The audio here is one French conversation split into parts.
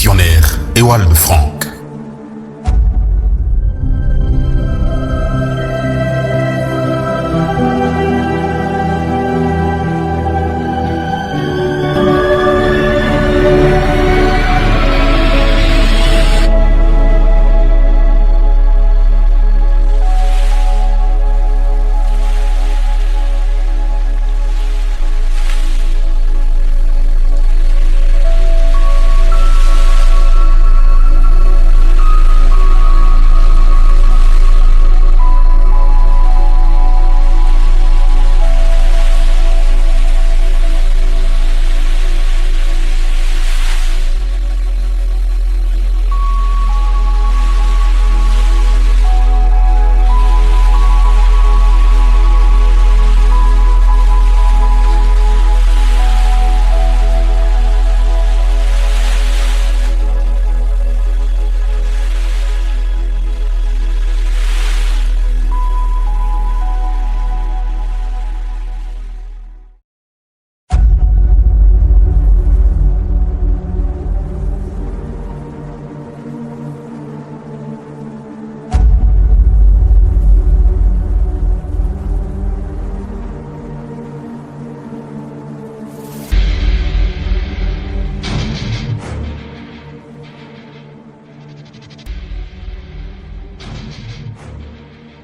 missionnaire Ewald Frank.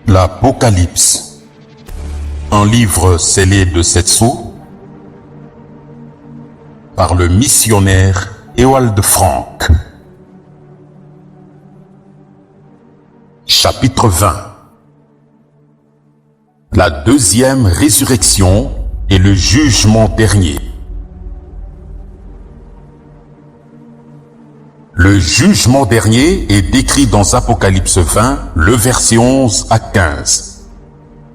L'Apocalypse, un livre scellé de 7 sceaux par le missionnaire Ewald Frank. Chapitre 20. La deuxième résurrection et le jugement dernier. Le jugement dernier est décrit dans Apocalypse 20, le verset 11 à 15.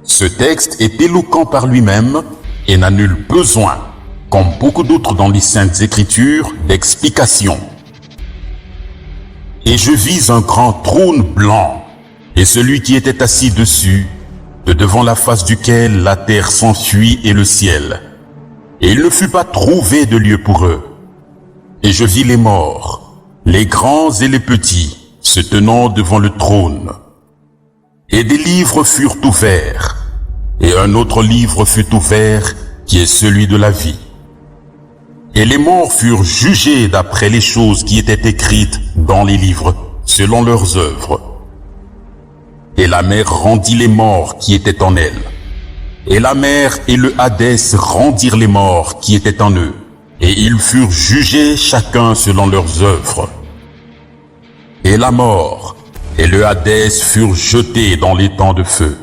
Ce texte est éloquent par lui-même et n'a nul besoin, comme beaucoup d'autres dans les Saintes Écritures, d'explication. Et je vis un grand trône blanc, et celui qui était assis dessus, de devant la face duquel la terre s'enfuit et le ciel. Et il ne fut pas trouvé de lieu pour eux. Et je vis les morts, les grands et les petits, se tenant devant le trône. Et des livres furent ouverts, et un autre livre fut ouvert, qui est celui de la vie. Et les morts furent jugés d'après les choses qui étaient écrites dans les livres, selon leurs œuvres. Et la mer rendit les morts qui étaient en elle. Et la mer et le Hadès rendirent les morts qui étaient en eux. Et ils furent jugés chacun selon leurs œuvres. Et la mort et le Hadès furent jetés dans les temps de feu.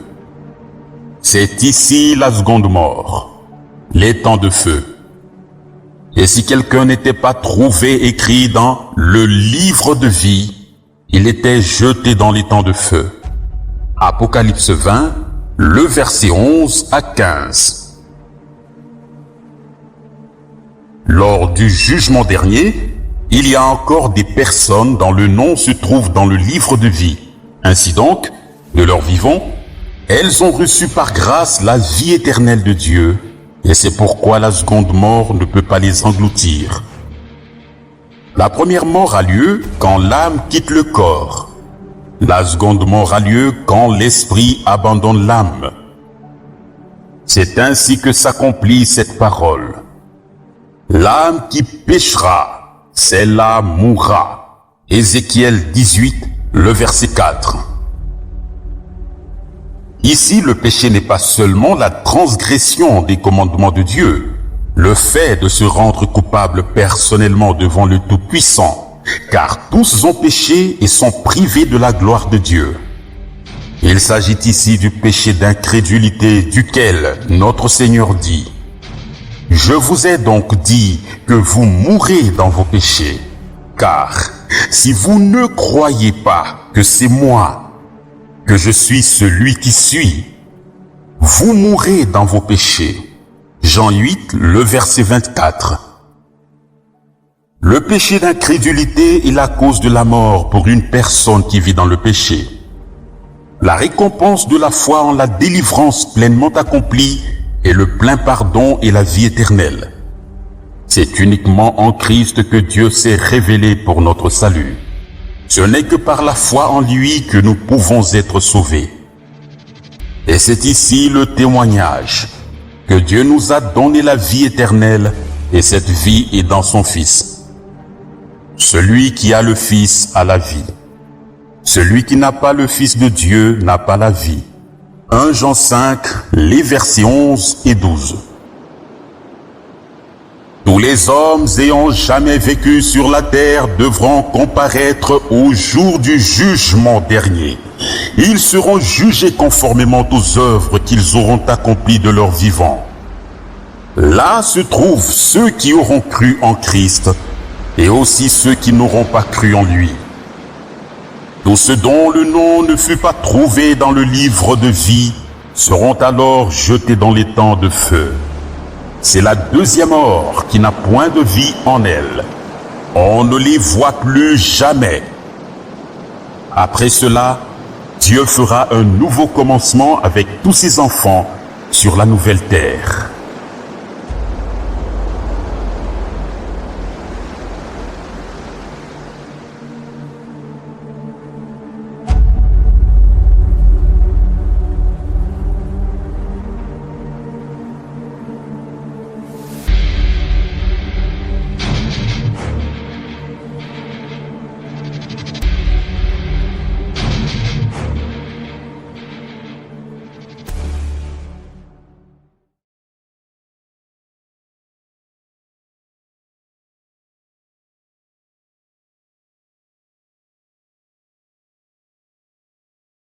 C'est ici la seconde mort, les temps de feu. Et si quelqu'un n'était pas trouvé écrit dans le livre de vie, il était jeté dans les temps de feu. Apocalypse 20, le verset 11 à 15. Lors du jugement dernier, il y a encore des personnes dont le nom se trouve dans le livre de vie. Ainsi donc, de leur vivant, elles ont reçu par grâce la vie éternelle de Dieu, et c'est pourquoi la seconde mort ne peut pas les engloutir. La première mort a lieu quand l'âme quitte le corps. La seconde mort a lieu quand l'esprit abandonne l'âme. C'est ainsi que s'accomplit cette parole. L'âme qui péchera, celle-là mourra. Ézéchiel 18, le verset 4. Ici, le péché n'est pas seulement la transgression des commandements de Dieu, le fait de se rendre coupable personnellement devant le Tout-Puissant, car tous ont péché et sont privés de la gloire de Dieu. Il s'agit ici du péché d'incrédulité duquel notre Seigneur dit: « Je vous ai donc dit que vous mourrez dans vos péchés, car si vous ne croyez pas que c'est moi, que je suis celui qui suis, vous mourrez dans vos péchés. » Jean 8, le verset 24. Le péché d'incrédulité est la cause de la mort pour une personne qui vit dans le péché. La récompense de la foi en la délivrance pleinement accomplie est le plein pardon et la vie éternelle. C'est uniquement en Christ que Dieu s'est révélé pour notre salut. Ce n'est que par la foi en lui que nous pouvons être sauvés. Et c'est ici le témoignage que Dieu nous a donné la vie éternelle, et cette vie est dans son Fils. Celui qui a le Fils a la vie. Celui qui n'a pas le Fils de Dieu n'a pas la vie. 1 Jean 5, les versets 11 et 12. Tous les hommes ayant jamais vécu sur la terre devront comparaître au jour du jugement dernier. Ils seront jugés conformément aux œuvres qu'ils auront accomplies de leur vivant. Là se trouvent ceux qui auront cru en Christ et aussi ceux qui n'auront pas cru en lui. Tous ceux dont le nom ne fut pas trouvé dans le livre de vie seront alors jetés dans les temps de feu. C'est la deuxième mort qui n'a point de vie en elle. On ne les voit plus jamais. Après cela, Dieu fera un nouveau commencement avec tous ses enfants sur la nouvelle terre.